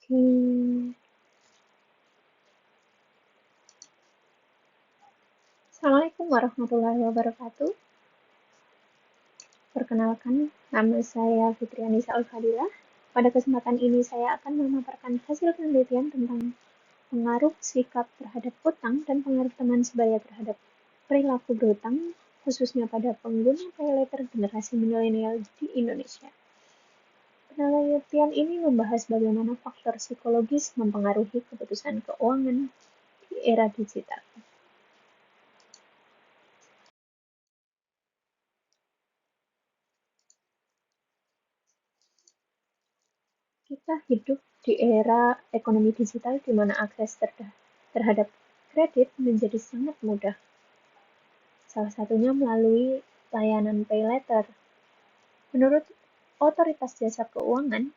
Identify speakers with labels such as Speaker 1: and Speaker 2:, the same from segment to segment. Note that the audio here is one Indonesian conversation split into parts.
Speaker 1: Hmm, Assalamualaikum warahmatullahi wabarakatuh. Perkenalkan, nama saya Fitriani Al-Fadilah. Pada kesempatan ini saya akan memaparkan hasil penelitian tentang pengaruh sikap terhadap hutang dan pengaruh teman sebaya terhadap perilaku berhutang, khususnya pada pengguna paylater generasi milenial di Indonesia. Penelitian ini membahas bagaimana faktor psikologis mempengaruhi keputusan keuangan di era digital. Kita hidup di era ekonomi digital di mana akses terhadap kredit menjadi sangat mudah. Salah satunya melalui layanan paylater. Menurut Otoritas Jasa Keuangan,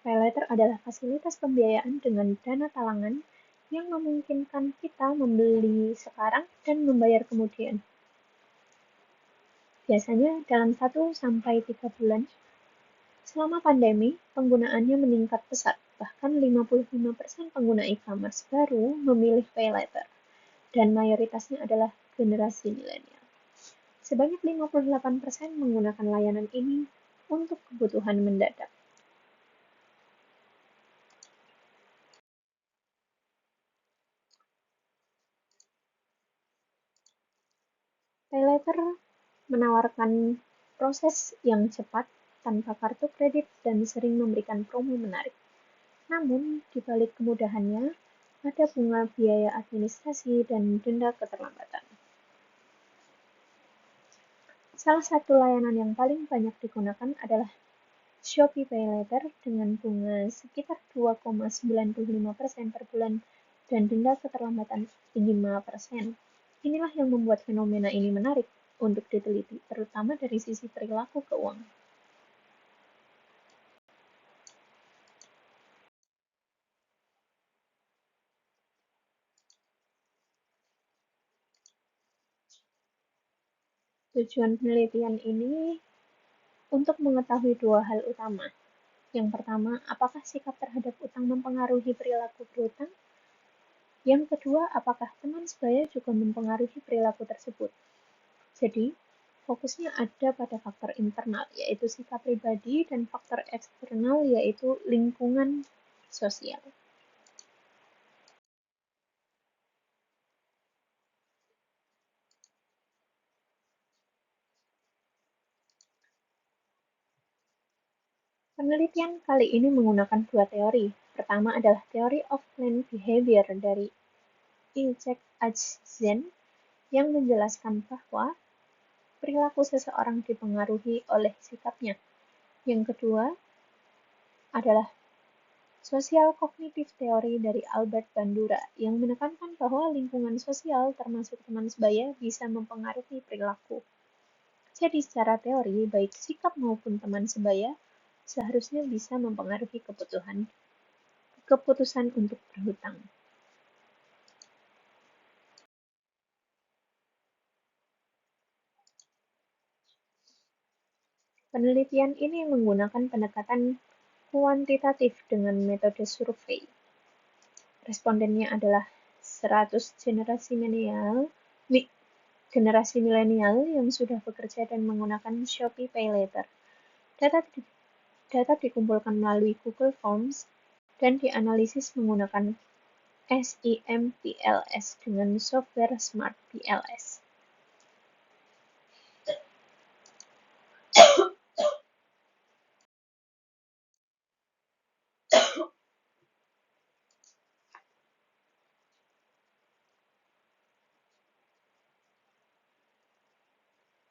Speaker 1: paylater adalah fasilitas pembiayaan dengan dana talangan yang memungkinkan kita membeli sekarang dan membayar kemudian. Biasanya dalam 1-3 bulan. Selama pandemi, penggunaannya meningkat pesat, bahkan 55% pengguna e-commerce baru memilih paylater, dan mayoritasnya adalah generasi milenial. Sebanyak 58% menggunakan layanan ini untuk kebutuhan mendadak. Paylater menawarkan proses yang cepat tanpa kartu kredit dan sering memberikan promo menarik. Namun, di balik kemudahannya, ada bunga biaya administrasi dan denda keterlambatan. Salah satu layanan yang paling banyak digunakan adalah Shopee PayLater dengan bunga sekitar 2,95% per bulan dan denda keterlambatan 5%. Inilah yang membuat fenomena ini menarik untuk diteliti, terutama dari sisi perilaku keuangan. Tujuan penelitian ini untuk mengetahui dua hal utama. Yang pertama, apakah sikap terhadap utang mempengaruhi perilaku berutang? Yang kedua, apakah teman sebaya juga mempengaruhi perilaku tersebut? Jadi, fokusnya ada pada faktor internal, yaitu sikap pribadi, dan faktor eksternal, yaitu lingkungan sosial. Penelitian kali ini menggunakan dua teori. Pertama adalah teori of planned behavior dari Ilcek Ajzen yang menjelaskan bahwa perilaku seseorang dipengaruhi oleh sikapnya. Yang kedua adalah Sosial kognitif teori dari Albert Bandura yang menekankan bahwa lingkungan sosial termasuk teman sebaya bisa mempengaruhi perilaku. Jadi secara teori, baik sikap maupun teman sebaya seharusnya bisa mempengaruhi keputusan untuk berhutang. Penelitian ini menggunakan pendekatan kuantitatif dengan metode survei. Respondennya adalah 100 generasi milenial yang sudah bekerja dan menggunakan Shopee PayLater. Data, data dikumpulkan melalui Google Forms dan dianalisis menggunakan SIMPLS dengan software Smart PLS.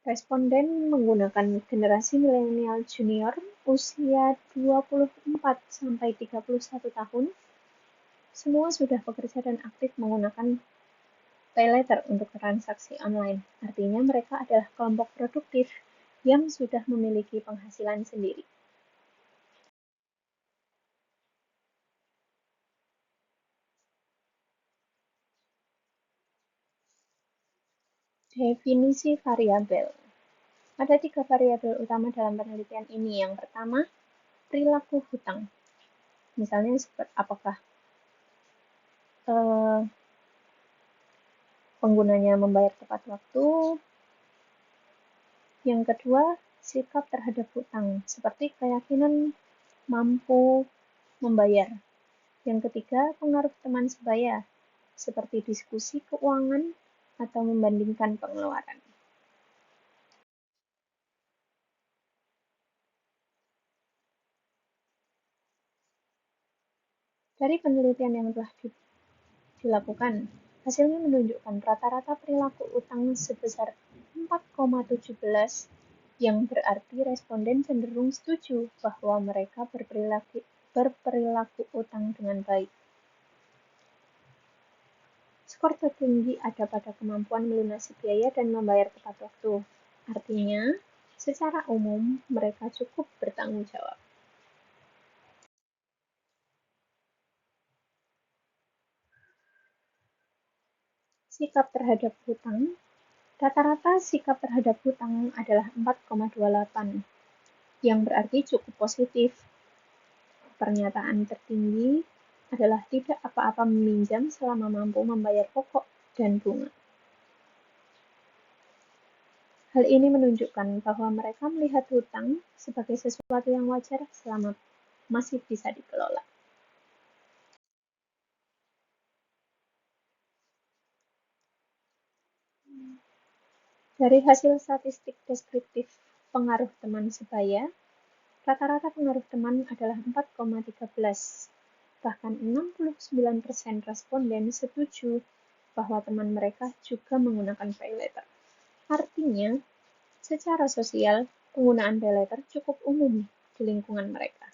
Speaker 1: Responden menggunakan generasi milenial junior usia 24-31 tahun. Semua sudah bekerja dan aktif menggunakan paylater untuk transaksi online. Artinya mereka adalah kelompok produktif yang sudah memiliki penghasilan sendiri. Definisi variabel. Ada 3 variabel utama dalam penelitian ini. Yang pertama, perilaku hutang. Misalnya apakah penggunanya membayar tepat waktu. Yang kedua, sikap terhadap hutang, seperti keyakinan mampu membayar. Yang ketiga, pengaruh teman sebaya, seperti diskusi keuangan atau membandingkan pengeluaran. Dari penelitian yang telah dilakukan, hasilnya menunjukkan rata-rata perilaku utang sebesar 4,17, yang berarti responden cenderung setuju bahwa mereka berperilaku utang dengan baik. Skor tertinggi ada pada kemampuan melunasi biaya dan membayar tepat waktu. Artinya, secara umum, mereka cukup bertanggung jawab. Sikap terhadap hutang. Rata-rata sikap terhadap hutang adalah 4,28, yang berarti cukup positif. Pernyataan tertinggi adalah tidak apa-apa meminjam selama mampu membayar pokok dan bunga. Hal ini menunjukkan bahwa mereka melihat hutang sebagai sesuatu yang wajar selama masih bisa dikelola. Dari hasil statistik deskriptif pengaruh teman sebaya, rata-rata pengaruh teman adalah 4,13. Bahkan 69% responden setuju bahwa teman mereka juga menggunakan paylater. Artinya, secara sosial, penggunaan paylater cukup umum di lingkungan mereka.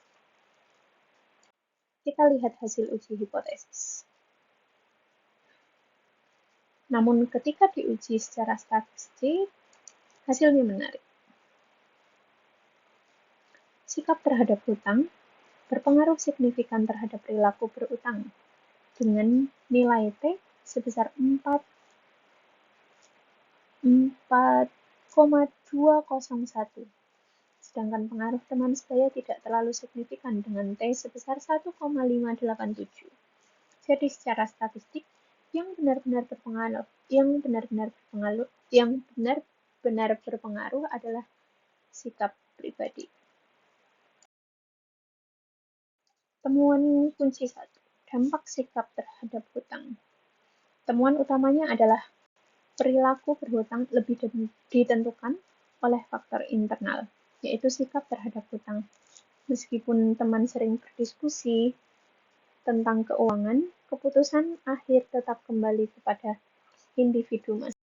Speaker 1: Kita lihat hasil uji hipotesis. Namun ketika diuji secara statistik, hasilnya menarik. Sikap terhadap hutang berpengaruh signifikan terhadap perilaku berutang dengan nilai T sebesar 4,201. Sedangkan pengaruh teman sebaya tidak terlalu signifikan dengan T sebesar 1,587. Jadi secara statistik, yang benar-benar berpengaruh adalah sikap pribadi. Temuan kunci 1. Dampak sikap terhadap hutang. Temuan utamanya adalah perilaku berhutang lebih ditentukan oleh faktor internal, yaitu sikap terhadap hutang. Meskipun teman sering berdiskusi tentang keuangan, keputusan akhir tetap kembali kepada individu masing-masing.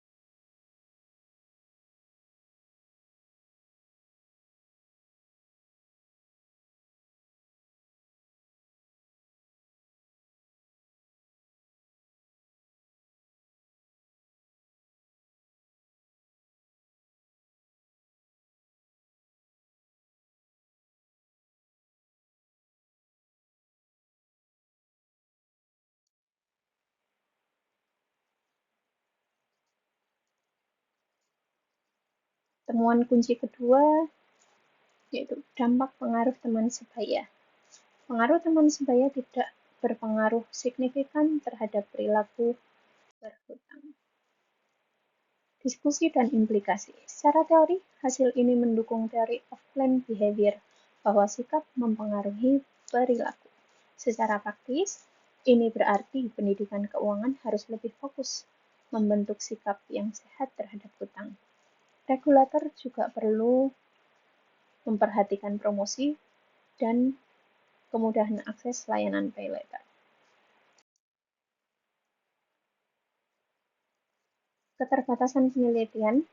Speaker 1: Temuan kunci kedua yaitu dampak pengaruh teman sebaya. Pengaruh teman sebaya tidak berpengaruh signifikan terhadap perilaku berhutang. Diskusi dan implikasi. Secara teori, hasil ini mendukung teori of planned behavior bahwa sikap mempengaruhi perilaku. Secara praktis, ini berarti pendidikan keuangan harus lebih fokus membentuk sikap yang sehat terhadap hutang. Regulator juga perlu memperhatikan promosi dan kemudahan akses layanan paylater. Keterbatasan penelitian.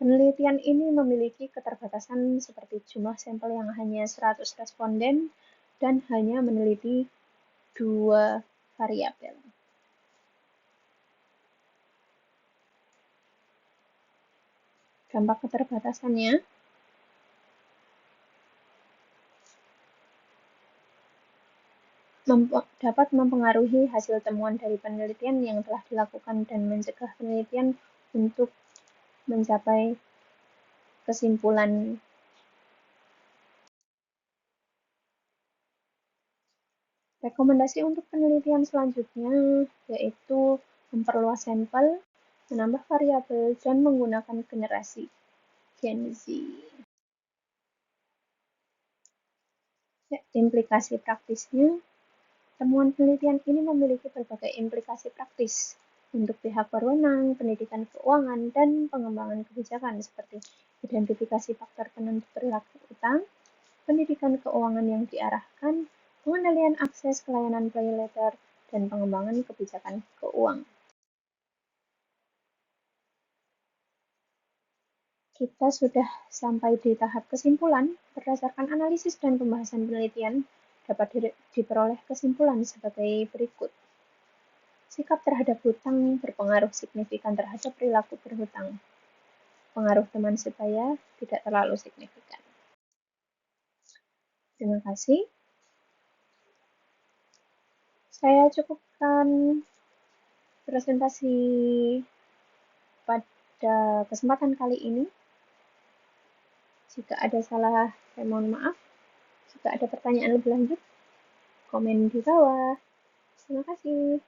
Speaker 1: Penelitian ini memiliki keterbatasan seperti jumlah sampel yang hanya 100 responden dan hanya meneliti 2 variabel. Dampak keterbatasannya dapat mempengaruhi hasil temuan dari penelitian yang telah dilakukan dan mencegah penelitian untuk mencapai kesimpulan Rekomendasi untuk penelitian selanjutnya yaitu memperluas sampel, menambah variabel, dan menggunakan generasi Gen Z. Ya, implikasi praktisnya, temuan penelitian ini memiliki berbagai implikasi praktis untuk pihak berwenang, pendidikan keuangan, dan pengembangan kebijakan seperti identifikasi faktor penentu perilaku utang, pendidikan keuangan yang diarahkan, pengendalian akses ke layanan pay later, dan pengembangan kebijakan keuangan. Kita sudah sampai di tahap kesimpulan. Berdasarkan analisis dan pembahasan penelitian, dapat diperoleh kesimpulan sebagai berikut. Sikap terhadap hutang berpengaruh signifikan terhadap perilaku berhutang. Pengaruh teman sebaya tidak terlalu signifikan. Terima kasih. Saya cukupkan presentasi pada kesempatan kali ini. Jika ada salah, saya mohon maaf. Jika ada pertanyaan lebih lanjut, komen di bawah. Terima kasih.